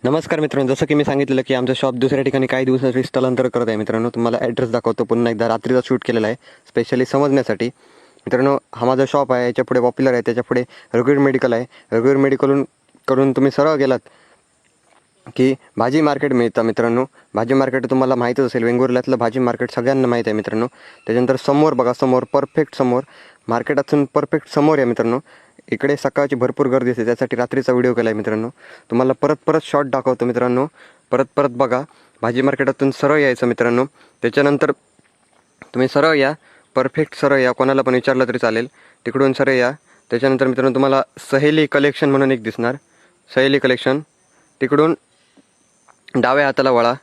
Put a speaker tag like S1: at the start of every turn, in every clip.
S1: नमस्कार मित्रांनो, जसं की मी सांगितलेलं की आमचं शॉप दुसऱ्या ठिकाणी काही दिवसासाठी स्थलांतर करत आहे. मित्रांनो, तुम्हाला ॲड्रेस दाखवतो. पुन्हा एकदा रात्रीचा शूट केलेला आहे स्पेशली समजण्यासाठी. मित्रांनो, हा माझा शॉप आहे. याच्या पुढे पॉप्युलर आहे, त्याच्या पुढे रघुवीर मेडिकल आहे. रघुवीर मेडिकलून करून तुम्ही सरळ गेलात की भाजी मार्केट मिळतं. मित्रांनो, भाजी मार्केट तुम्हाला माहीतच असेल, वेंगुर्ल्यातलं भाजी मार्केट सगळ्यांना माहीत आहे. मित्रांनो, त्याच्यानंतर समोर बघा, समोर परफेक्ट समोर मार्केटातून परफेक्ट समोर आहे. मित्रांनो, इकडे सकाळची भरपूर गर्दी असते, त्यासाठी रात्रीचा व्हिडिओ केला आहे. मित्रांनो, तुम्हाला परत शॉट दाखवतो. मित्रांनो, परत बघा. भाजी मार्केटातून सरळ यायचं. मित्रांनो, त्याच्यानंतर तुम्ही सरळ या, परफेक्ट सरळ या, कोणाला पण विचारलं तरी चालेल. तिकडून सरळ या. त्याच्यानंतर मित्रांनो, तुम्हाला सहेली कलेक्शन म्हणून एक दिसणार, सहेली कलेक्शन. तिकडून डाव्या हाताला वळा,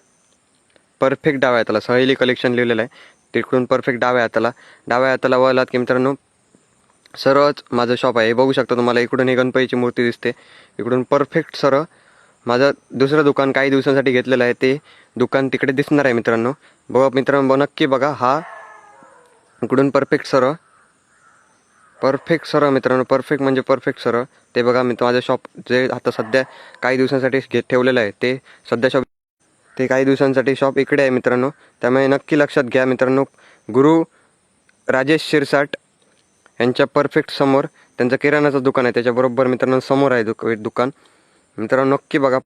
S1: परफेक्ट डाव्या हाताला सहेली कलेक्शन लिहिलेलं आहे. तिकडून परफेक्ट डाव्या हाताला वळलात की मित्रांनो, सरळच माझं शॉप आहे. हे बघू शकता तुम्हाला. इकडून ही गणपतीची मूर्ती दिसते. इकडून परफेक्ट सरळ माझं दुसरं दुकान काही दिवसांसाठी घेतलेलं आहे, ते दुकान तिकडे दिसणार आहे. मित्रांनो, बघा मित्रांनो, नक्की बघा. हा इकडून परफेक्ट सरळ मित्रांनो, परफेक्ट म्हणजे परफेक्ट सरळ. ते बघा, मी माझं शॉप जे आता सध्या काही दिवसांसाठी ठेवलेलं आहे, ते सध्या शॉप ते काही दिवसांसाठी शॉप इकडे आहे. मित्रांनो, त्यामुळे नक्की लक्षात घ्या. मित्रांनो, गुरु राजेश शिरसाट यांच्या परफेक्ट समोर त्यांचं किराणाचं दुकान आहे. त्याच्याबरोबर मित्रांनो समोर आहे दुकान. मित्रांनो, नक्की बघा.